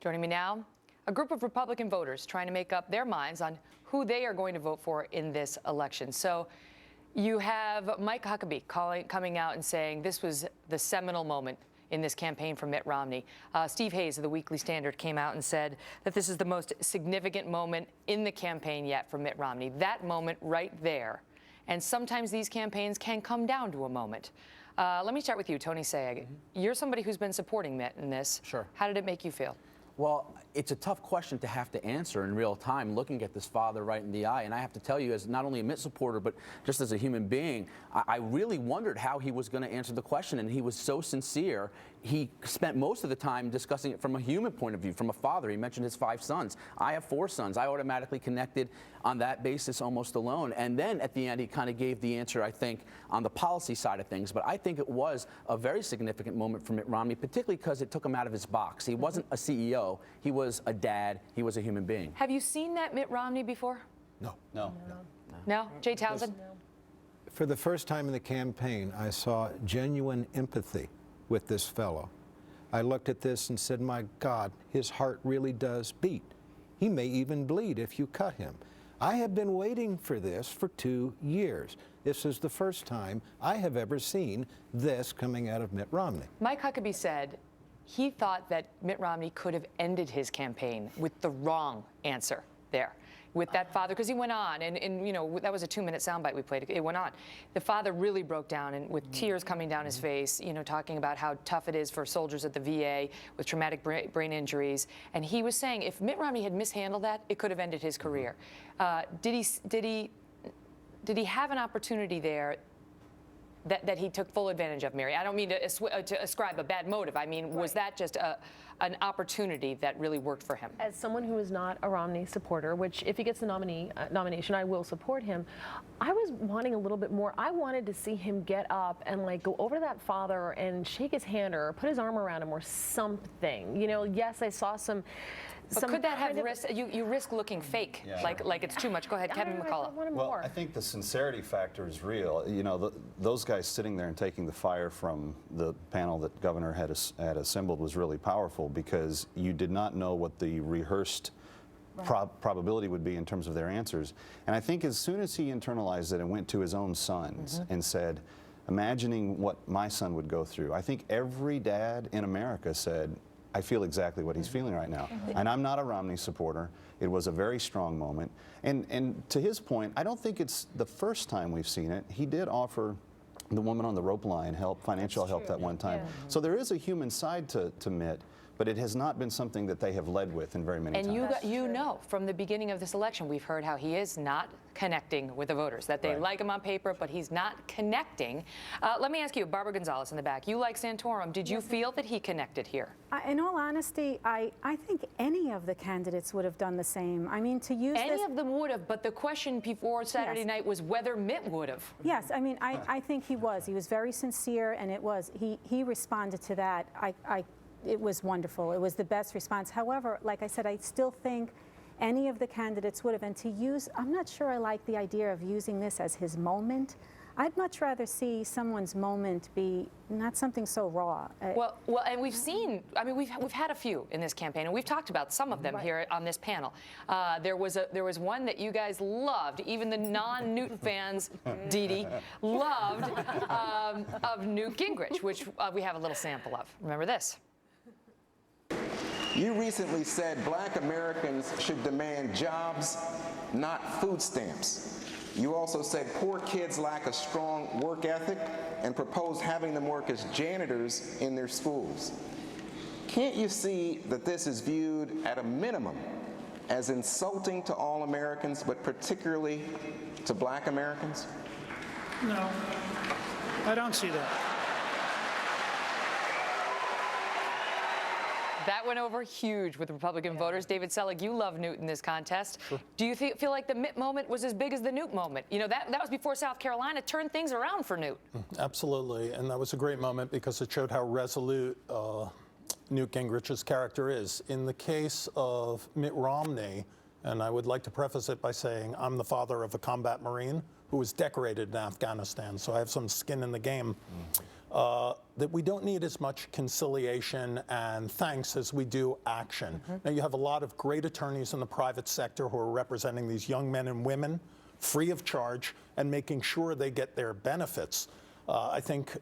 Joining me now, a group of Republican voters trying to make up their minds on who they are going to vote for in this election. So you have Mike Huckabee coming out and saying this was the seminal moment in this campaign for Mitt Romney. Steve Hayes of the Weekly Standard came out and said that this is the most significant moment in the campaign yet for Mitt Romney. That moment right there. And sometimes these campaigns can come down to a moment. Let me start with you, Tony Selig. You're somebody who's been supporting Mitt in this. Sure. How did it make you feel? Well, it's a tough question to have to answer in real time, looking at this father right in the eye. And I have to tell you, as not only a Mitt supporter, but just as a human being, I really wondered how he was going to answer the question. And he was so sincere. He spent most of the time discussing it from a human point of view, from a father. He mentioned his 5 sons. I have 4 sons. I automatically connected on that basis almost alone. And then at the end, he kind of gave the answer, I think, on the policy side of things. But I think it was a very significant moment for Mitt Romney, particularly because it took him out of his box. He wasn't a CEO. He was a dad. He was a human being. Have you seen that Mitt Romney before? No. No? Jay Townsend? For the first time in the campaign, I saw genuine empathy with this fellow. I looked at this and said, my God, his heart really does beat. He may even bleed if you cut him. I have been waiting for this for 2 years. This is the first time I have ever seen this coming out of Mitt Romney. Mike Huckabee said he thought that Mitt Romney could have ended his campaign with the wrong answer there, with that father, because he went on, and you know, that was a 2-minute soundbite we played. It went on. The father really broke down, and with tears coming down his face, you know, talking about how tough it is for soldiers at the VA with traumatic brain injuries. And he was saying if Mitt Romney had mishandled that, it could have ended his career. Did he have an opportunity there that he took full advantage of, Mary? I don't mean to ascribe a bad motive. I mean, was that just an opportunity that really worked for him? As someone who is not a Romney supporter, which if he gets the nomination, I will support him, I was wanting a little bit more. I wanted to see him get up and like go over to that father and shake his hand or put his arm around him or something. You know, yes, I saw some. But could that have risk? You risk looking fake, like it's too much. Go ahead, Kevin McCullough. Well, I think the sincerity factor is real. You know, those guys sitting there and taking the fire from the panel that Governor had assembled was really powerful, because you did not know what the rehearsed probability would be in terms of their answers. And I think as soon as he internalized it and went to his own sons and said, imagining what my son would go through, I think every dad in America said, I feel exactly what he's feeling right now. And I'm not a Romney supporter. It was a very strong moment. And to his point, I don't think it's the first time we've seen it. He did offer the woman on the rope line financial help that one time. So there is a human side to Mitt, but it has not been something that they have led with in very many times. And you know, from the beginning of this election, we've heard how he is not connecting with the voters, that they like him on paper, but he's not connecting. Let me ask you, Barbara Gonzalez in the back, you like Santorum. Did you feel that he connected here? In all honesty, I think any of the candidates would have done the same. I mean, to use Any of them would have, but the question before Saturday night was whether Mitt would have. Yes, I mean, I think he was. He was very sincere, and he responded to that. It was wonderful. It was the best response. However, like I said, I still think any of the candidates would have. And to use, I'm not sure I like the idea of using this as his moment. I'd much rather see someone's moment be not something so raw. Well, and we've seen, I mean, we've had a few in this campaign, and we've talked about some of them here on this panel. There was one that you guys loved, even the non-Newt fans, Dee Dee, loved, of Newt Gingrich, which we have a little sample of. Remember this. You recently said Black Americans should demand jobs, not food stamps. You also said poor kids lack a strong work ethic and proposed having them work as janitors in their schools. Can't you see that this is viewed at a minimum as insulting to all Americans, but particularly to Black Americans? No, I don't see that. That went over huge with Republican voters. David Selig, you love Newt in this contest. Sure. Do you feel like the Mitt moment was as big as the Newt moment? You know, that was before South Carolina turned things around for Newt. Absolutely, and that was a great moment because it showed how resolute Newt Gingrich's character is. In the case of Mitt Romney, and I would like to preface it by saying I'm the father of a combat Marine who was decorated in Afghanistan, so I have some skin in the game. that we don't need as much conciliation and thanks as we do action. Now, you have a lot of great attorneys in the private sector who are representing these young men and women free of charge and making sure they get their benefits. I think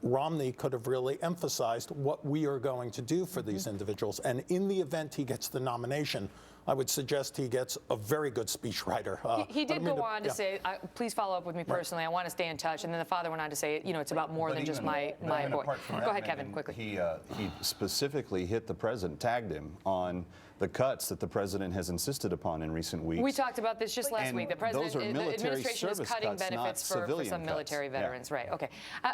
Romney could have really emphasized what we are going to do for these individuals. And in the event he gets the nomination, I would suggest he gets a very good speechwriter. He did go on to say, please follow up with me personally. I want to stay in touch. And then the father went on to say, you know, it's about more than just my boy. Go ahead, Kevin, quickly. He specifically hit the president, tagged him on the cuts that the president has insisted upon in recent weeks. We talked about this just last week. The president, those are the military administration is service cutting cuts, benefits not for civilian some military cuts. veterans, right? Okay,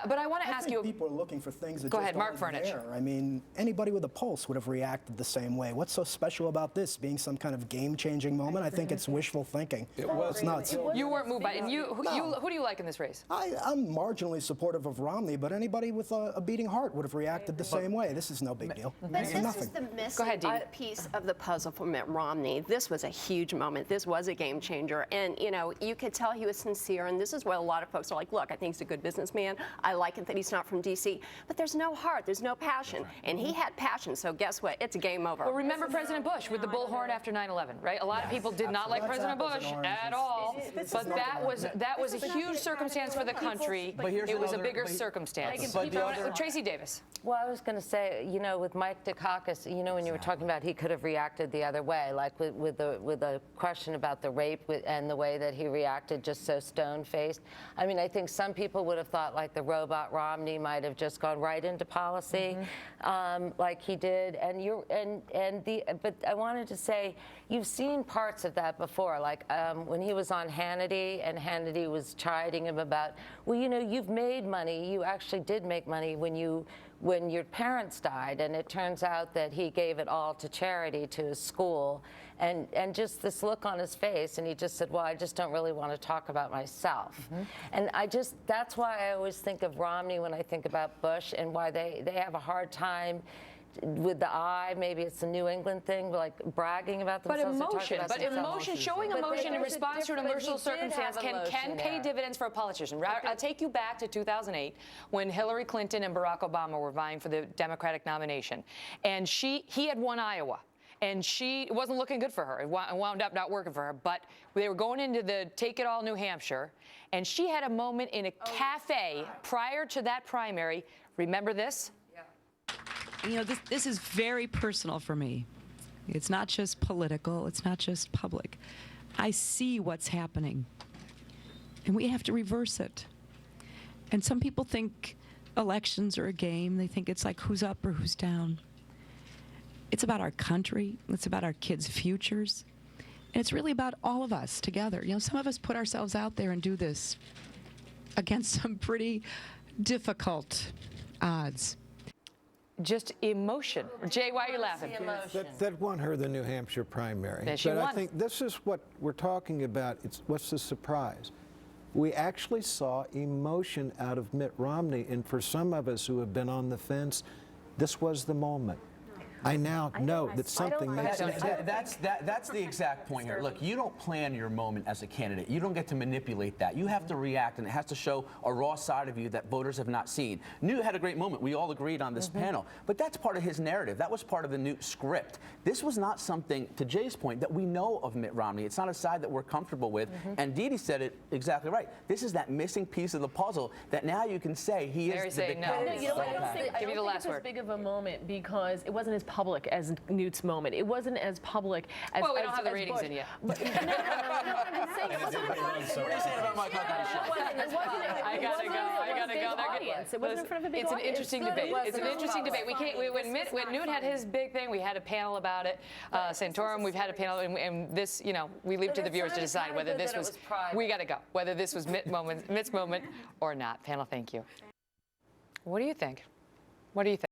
but I want to ask you. People are looking for things that Go just ahead, Marc aren't Fernich. there. I mean, anybody with a pulse would have reacted the same way. What's so special about this being some kind of game-changing moment? I think it's wishful thinking. It's nuts. You weren't moved by it. And who do you like in this race? I'm marginally supportive of Romney, but anybody with a beating heart would have reacted the same way. This is no big deal. But This is this nothing. is the Go ahead, missing Dee. piece of the puzzle for Mitt Romney. This was a huge moment. This was a game changer. And, you know, you could tell he was sincere. And this is what a lot of folks are like, look, I think he's a good businessman. I like it that he's not from D.C. But there's no heart. There's no passion. And he had passion. So guess what? It's a game over. Well, remember President Bush with the bullhorn after 9/11, right? A lot of people did not like President Bush at all. But that was a huge circumstance for the country. It was a bigger circumstance. Tracy Davis. Well, I was going to say, you know, with Mike Dukakis, you know, when you were talking about he could have reacted the other way, like with the question about the rape and the way that he reacted, just so stone-faced. I mean, I think some people would have thought like the robot Romney might have just gone right into policy, like he did. But I wanted to say, you've seen parts of that before, like when he was on Hannity, and Hannity was chiding him about, well, you know, you've made money. You actually did make money when your parents died, and it turns out that he gave it all to charity, to his school, and just this look on his face, and he just said, well, I just don't really want to talk about myself. And that's why I always think of Romney when I think about Bush, and why they have a hard time with the eye. Maybe it's a New England thing, like bragging about themselves. Showing emotion in response to an emotional circumstance can pay dividends for a politician. I'll take you back to 2008 when Hillary Clinton and Barack Obama were vying for the Democratic nomination, and he had won Iowa. And it wasn't looking good for her. It wound up not working for her. But they were going into the Take It All New Hampshire, and she had a moment in a cafe prior to that primary. Remember this? You know, this is very personal for me. It's not just political. It's not just public. I see what's happening, and we have to reverse it. And some people think elections are a game. They think it's like who's up or who's down. It's about our country. It's about our kids' futures. And it's really about all of us together. You know, some of us put ourselves out there and do this against some pretty difficult odds. Just emotion. Jay, why are you laughing? That won her the New Hampshire primary. She but won. I think this is what we're talking about. What's the surprise? We actually saw emotion out of Mitt Romney, and for some of us who have been on the fence, this was the moment. I now know that something makes sense. That's the exact point here. Look, you don't plan your moment as a candidate. You don't get to manipulate that. You have to react, and it has to show a raw side of you that voters have not seen. Newt had a great moment. We all agreed on this panel. But that's part of his narrative. That was part of the Newt script. This was not something, to Jay's point, that we know of Mitt Romney. It's not a side that we're comfortable with. And Dee Dee said it exactly right. This is that missing piece of the puzzle that now you can say he is the big No, you know what? I don't think Give me the last it's as word. big of a moment because it wasn't as public as Newt's moment. It wasn't as public as Well, we don't have the as ratings Bush. in yet. No, I'm just saying it wasn't in front of What do you say about my I gotta go. It wasn't in front of a big It's an audience. interesting debate. It's an interesting debate. We can't. When Newt had his big thing, we had a panel about it. Santorum, we've had a panel, and this, you know, we leave to the viewers to decide whether this was. We gotta go. Whether this was Mitt's moment or not. Panel, thank you. What do you think? What do you think?